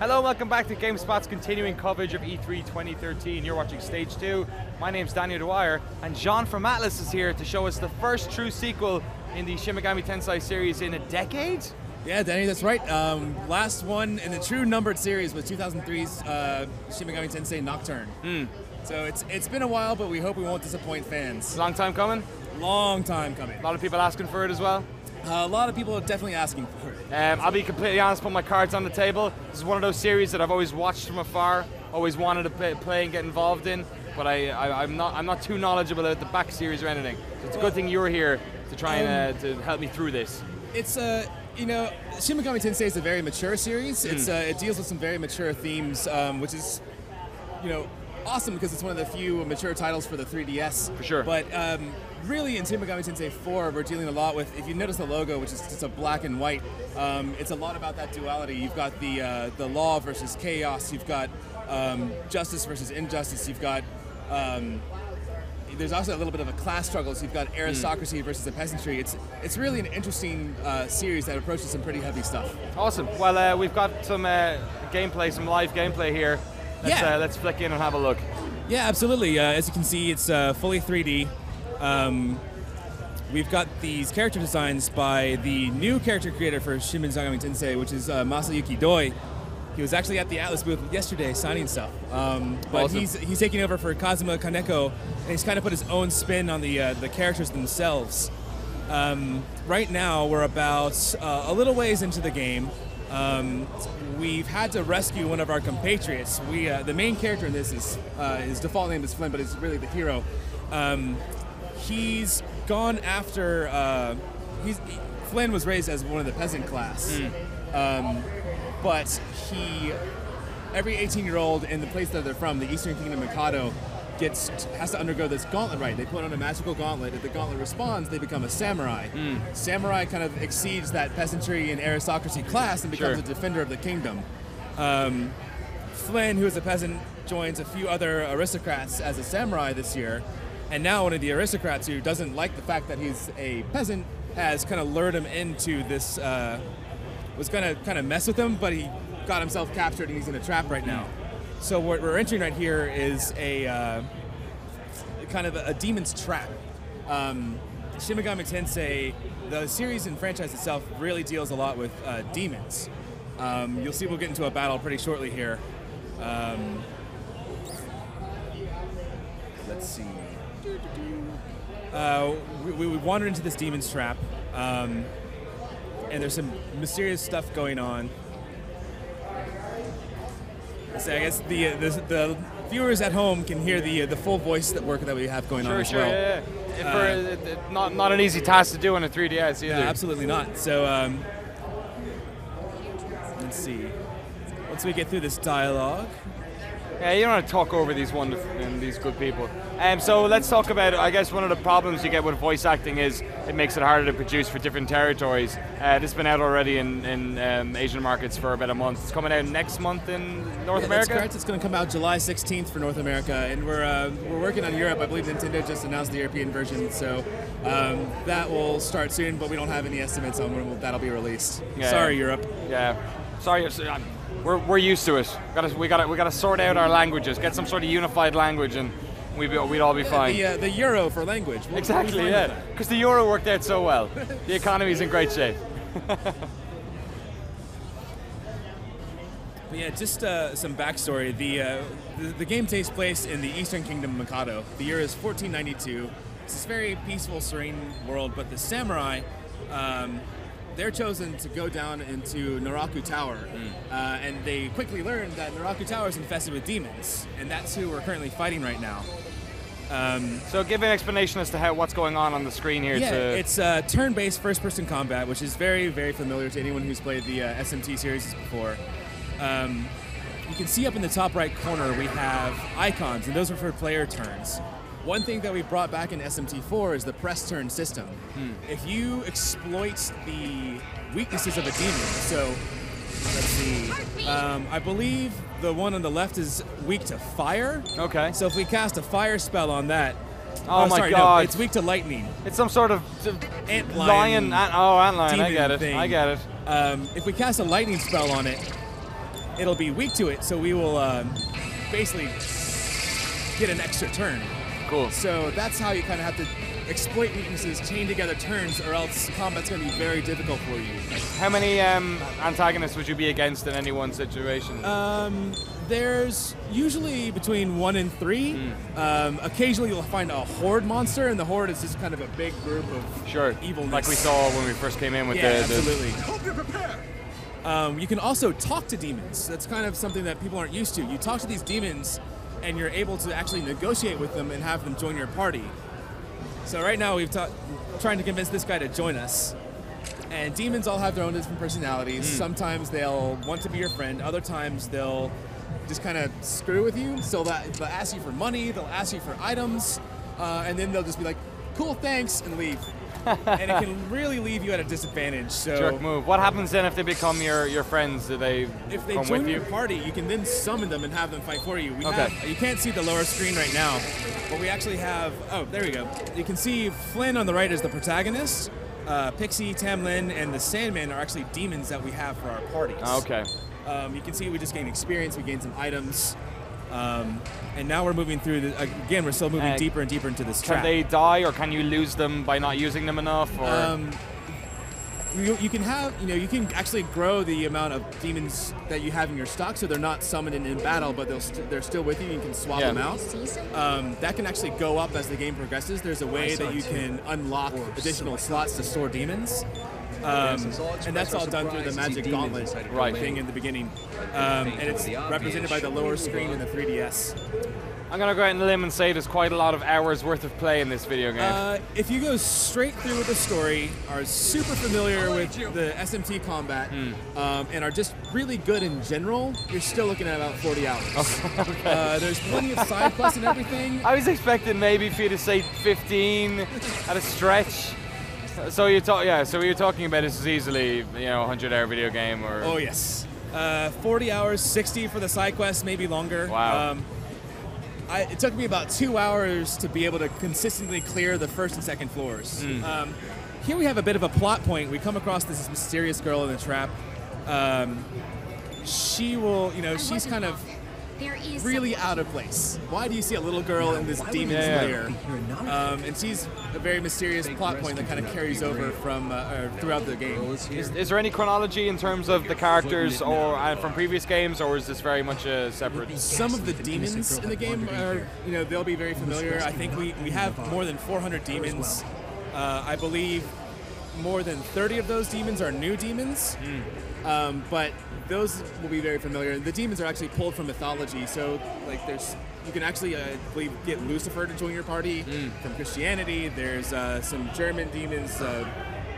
Hello, welcome back to GameSpot's continuing coverage of E3 2013. You're watching Stage 2. My name's Daniel Dwyer, and John from Atlus is here to show us the first true sequel in the Shin Megami Tensei series in a decade? Yeah, Danny, that's right. Last one in the true numbered series was 2003's Shin Megami Tensei Nocturne. So it's been a while, but we hope we won't disappoint fans. Long time coming? Long time coming. A lot of people asking for it as well? A lot of people are definitely asking for it. I'll be completely honest, put my cards on the table. This is one of those series that I've always watched from afar, always wanted to play and get involved in, but I'm not too knowledgeable about the back series or anything. So it's a good thing you're here to try and to help me through this. It's you know, Shin Megami Tensei is a very mature series. It deals with some very mature themes, which is, you know, awesome because it's one of the few mature titles for the 3DS. For sure. But really, in Shin Megami Tensei IV, we're dealing a lot with, if you notice the logo, which is just a black and white, it's a lot about that duality. You've got the law versus chaos. You've got justice versus injustice. You've got there's also a little bit of a class struggle. So you've got aristocracy versus the peasantry. It's really an interesting series that approaches some pretty heavy stuff. Awesome. Well, we've got some gameplay, some live gameplay here. Let's flick in and have a look. Yeah, absolutely. As you can see, it's fully 3D. We've got these character designs by the new character creator for Shin Megami Tensei, which is Masayuki Doi. He was actually at the Atlus booth yesterday signing stuff. But awesome. he's taking over for Kazuma Kaneko, and he's kind of put his own spin on the characters themselves. Right now, we're about a little ways into the game. We've had to rescue one of our compatriots. The main character in this is his default name is Flynn, but it's really the hero. He's gone after. Flynn was raised as one of the peasant class, but every 18-year-old in the place that they're from, the Eastern Kingdom Mikado, has to undergo this gauntlet rite. They put on a magical gauntlet. If the gauntlet responds, they become a samurai. Samurai kind of exceeds that peasantry and aristocracy class and becomes a defender of the kingdom. Flynn, who is a peasant, joins a few other aristocrats as a samurai this year, and now one of the aristocrats who doesn't like the fact that he's a peasant has kind of lured him into this, was going to kind of mess with him, but he got himself captured and he's in a trap right now. So what we're entering right here is a kind of a demon's trap. Shin Megami Tensei, the series and franchise itself, really deals a lot with demons. You'll see we'll get into a battle pretty shortly here. Let's see. We wandered into this demon's trap, and there's some mysterious stuff going on. So I guess the viewers at home can hear the full voice work that we have going on as well. Yeah. Not an easy task to do on a 3DS either. Yeah, absolutely not. So let's see. Once we get through this dialogue. Yeah, you don't want to talk over these wonderful and these good people. So let's talk about, I guess one of the problems you get with voice acting is it makes it harder to produce for different territories. This has been out already in Asian markets for about a month. It's coming out next month in North America? That's correct. It's going to come out July 16th for North America, and we're working on Europe. I believe Nintendo just announced the European version, so that will start soon, but we don't have any estimates on when that'll be released. Yeah. Sorry, Europe. Yeah. Sorry. We're used to it. We gotta sort out our languages, get some sort of unified language, and we'd all be fine. The euro for language. Exactly, yeah. Because the euro worked out so well. The economy's in great shape. But yeah, just some backstory. The game takes place in the Eastern Kingdom Mikado. The year is 1492. It's this very peaceful, serene world, but the samurai, they're chosen to go down into Naraku Tower, and they quickly learn that Naraku Tower is infested with demons, and that's who we're currently fighting right now. So give an explanation as to what's going on the screen here. Yeah, it's turn-based first-person combat, which is very, very familiar to anyone who's played the SMT series before. You can see up in the top right corner we have icons, and those are for player turns. One thing that we brought back in SMT4 is the press turn system. If you exploit the weaknesses of a demon, so let's see, I believe the one on the left is weak to fire. Okay. So if we cast a fire spell on that, oh my sorry, God! No, it's weak to lightning. It's some sort of ant lion. lion. Antlion. I get it. Thing. I get it. If we cast a lightning spell on it, it'll be weak to it, so we will basically get an extra turn. Cool. So that's how you kind of have to exploit weaknesses, chain together turns, or else combat's going to be very difficult for you. How many antagonists would you be against in any one situation? There's usually between 1 and 3. Occasionally you'll find a horde monster, and the horde is just kind of a big group of evilness. Like we saw when we first came in with absolutely. Hope you're prepared. You can also talk to demons. That's kind of something that people aren't used to. You talk to these demons, and you're able to actually negotiate with them and have them join your party. So right now we've trying to convince this guy to join us. And demons all have their own different personalities. Sometimes they'll want to be your friend. Other times they'll just kind of screw with you. So they'll ask you for money, they'll ask you for items, and then they'll just be like, cool, thanks, and leave. And it can really leave you at a disadvantage. So jerk move. What happens then if they become your friends? Do they if they come join with your you? party, you can then summon them and have them fight for you. Okay. You can't see the lower screen right now, but we actually have, oh, there we go. You can see Flynn on the right is the protagonist. Pixie, Tamlin, and the Sandman are actually demons that we have for our parties. Okay. You can see we just gained experience, we gained some items, and now we're moving through, again, we're still moving deeper and deeper into this trap. Can they die, or can you lose them by not using them enough? Or? You can have, you can actually grow the amount of demons that you have in your stock, so they're not summoned in battle, but they're still with you. You can swap them out. That can actually go up as the game progresses. There's a way that you can unlock additional slots to store demons, and that's all done through the magic gauntlet thing in the beginning. And it's represented by the lower screen in the 3DS. I'm going to go out on a limb and say there's quite a lot of hours worth of play in this video game. If you go straight through with the story, are super familiar with the SMT combat, and are just really good in general, you're still looking at about 40 hours. Okay. There's plenty of side quests and everything. I was expecting maybe for you to say 15 at a stretch. So you're talking about this is easily, a 100-hour video game, or? Oh yes, 40 hours, 60 for the side quests, maybe longer. Wow. It took me about 2 hours to be able to consistently clear the first and second floors. Here we have a bit of a plot point. We come across this mysterious girl in the trap. She will, she's kind of really out of place. Why do you see a little girl in this demon's lair? And she's a very mysterious plot point that kind of carries over from throughout the game. Is there any chronology in terms of the characters or from previous games, or is this very much a separate? Some of the demons in the game are, they'll be very familiar. I think we have more than 400 demons. I believe more than 30 of those demons are new demons. But those will be very familiar. The demons are actually pulled from mythology, so you can actually I believe get Lucifer to join your party from Christianity. There's some German demons,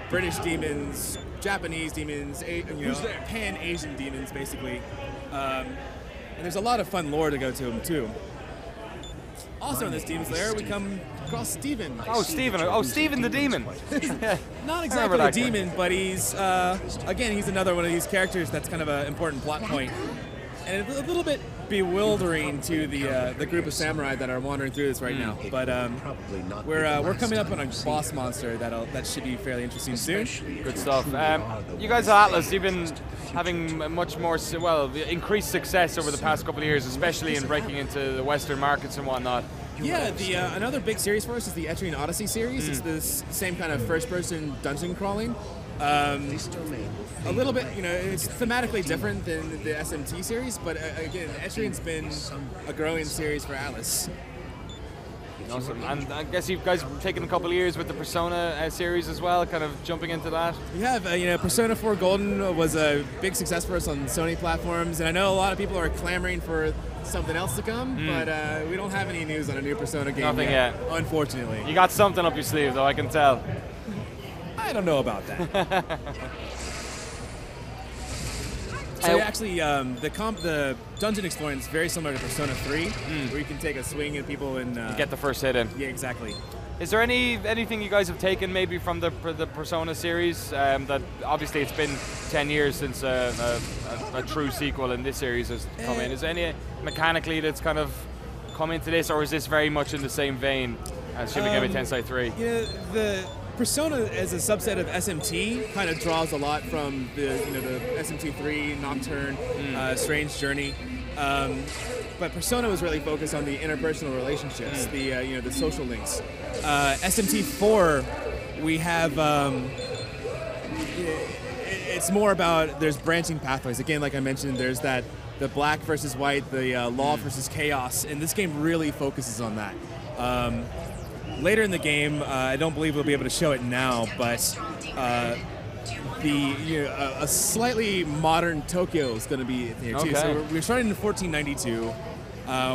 British demons, Japanese demons, Pan-Asian demons basically, and there's a lot of fun lore to go to them too. Also in this demon's lair, we come across Steven. Oh, Steven. Oh, Steven the demon. Not exactly a demon, but he's, again, he's another one of these characters that's kind of an important plot point. And a little bit bewildering to the group of samurai that are wandering through this right now. But we're coming up on a boss monster that should be fairly interesting soon. Good stuff. You guys at Atlus, you've been having much more, increased success over the past couple of years, especially in breaking into the Western markets and whatnot. Yeah, another big series for us is the Etrian Odyssey series. It's this same kind of first-person dungeon crawling. A little bit, it's thematically different than the SMT series, but again, Etrian's been a growing series for Atlus. Awesome. And I guess you guys have taken a couple of years with the Persona series as well, kind of jumping into that. We have, Persona 4 Golden was a big success for us on Sony platforms, and I know a lot of people are clamoring for something else to come, but we don't have any news on a new Persona game yet, unfortunately. You got something up your sleeve, though, I can tell. I don't know about that. So actually, the dungeon exploring is very similar to Persona 3, where you can take a swing at people and get the first hit in. Yeah, exactly. Is there anything you guys have taken maybe from the Persona series? That obviously it's been 10 years since a true sequel in this series has come in. Is there any mechanically that's kind of come into this, or is this very much in the same vein as Shin Megami Tensei 3? The Persona as a subset of SMT kind of draws a lot from the SMT3, Nocturne, Strange Journey. But Persona was really focused on the interpersonal relationships, the social links. SMT4, we have it's more about there's branching pathways. Again, like I mentioned, there's the black versus white, the law versus chaos, and this game really focuses on that. Later in the game, I don't believe we'll be able to show it now, but a slightly modern Tokyo is going to be here too. So we're starting in 1492.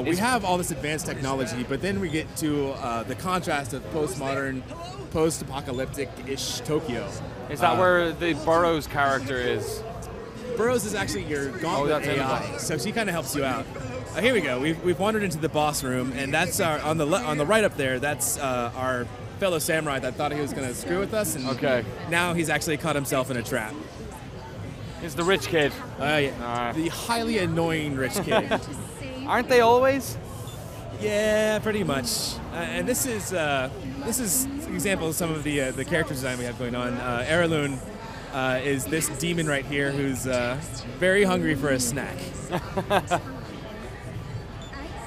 We have all this advanced technology, but then we get to the contrast of postmodern, post-apocalyptic-ish Tokyo. Is that where the Burroughs character is? Burroughs is actually your gauntlet AI, so she kind of helps you out. Here we go. We've wandered into the boss room, and that's on the right up there. That's our fellow samurai that thought he was going to screw with us, and now he's actually caught himself in a trap. It's the rich kid. Yeah. The highly annoying rich kid. Aren't they always? Yeah, pretty much. And this is an example of some of the character design we have going on. Araloon is this demon right here who's very hungry for a snack. I'd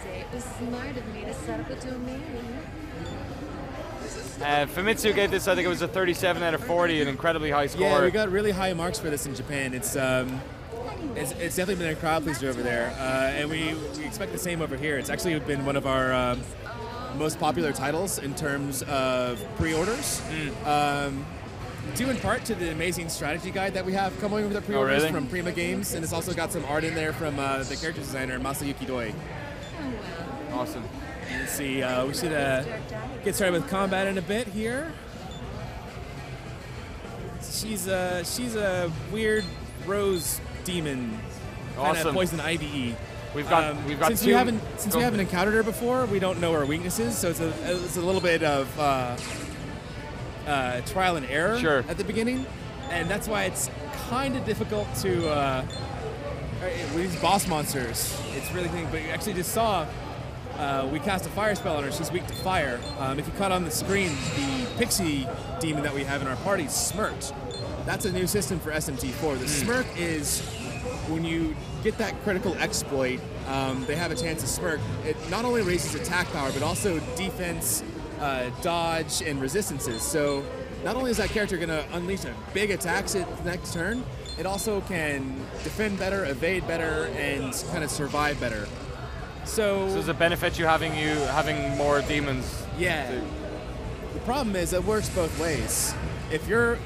say it was smart of me to set up a domain. Famitsu gave this, I think it was a 37 out of 40, an incredibly high score. Yeah, we got really high marks for this in Japan. It's definitely been a crowd pleaser over there, and we expect the same over here. It's actually been one of our most popular titles in terms of pre-orders. Due in part to the amazing strategy guide that we have coming with the pre-orders from Prima Games, and it's also got some art in there from the character designer Masayuki Doi. Awesome. Let's see, we should get started with combat in a bit here. She's a weird rose demon, kind of poison ivy. We've got since we haven't encountered her before, we don't know her weaknesses, so it's a little bit of trial and error at the beginning, and that's why it's kind of difficult to with these boss monsters. It's really thing, but you actually just saw we cast a fire spell on her. She's weak to fire. If you caught on the screen, the pixie demon that we have in our party smirked. That's a new system for SMT4. The smirk is when you get that critical exploit, they have a chance to smirk. It not only raises attack power, but also defense, dodge, and resistances. So not only is that character going to unleash a big attack at the next turn, it also can defend better, evade better, and kind of survive better. So does it benefit you having more demons? Yeah. The problem is it works both ways. If you're,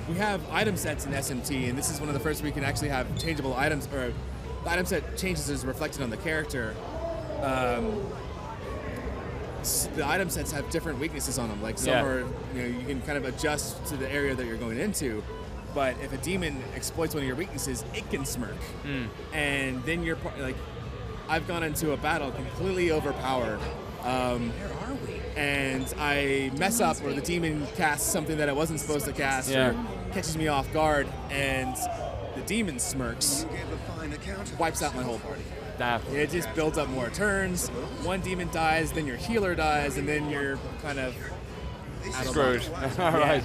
we have item sets in SMT, and this is one of the first we can actually have changeable items, or the item set changes as reflected on the character. The item sets have different weaknesses on them. Like some are, you can kind of adjust to the area that you're going into. But if a demon exploits one of your weaknesses, it can smirk, and then you're like, I've gone into a battle completely overpowered. Where are we? And I mess up, or the demon casts something that it wasn't supposed to cast, or catches me off guard, and the demon smirks, wipes out my whole party. It just builds up more turns. One demon dies, then your healer dies, and then you're kind of screwed. All right.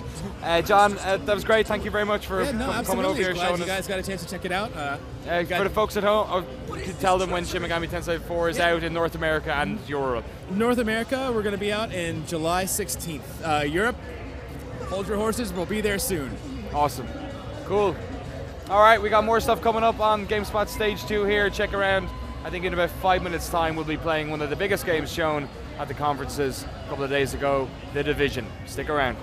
John, that was great. Thank you very much for coming over here. Glad you guys got a chance to check it out. For the folks at home, tell them when Shin Megami Tensei IV is out in North America and Europe. North America, we're going to be out in July 16th. Europe, hold your horses. We'll be there soon. Awesome. Cool. All right, we got more stuff coming up on GameSpot Stage 2 here. Check around. I think in about 5 minutes' time, we'll be playing one of the biggest games shown at the conferences a couple of days ago, The Division. Stick around.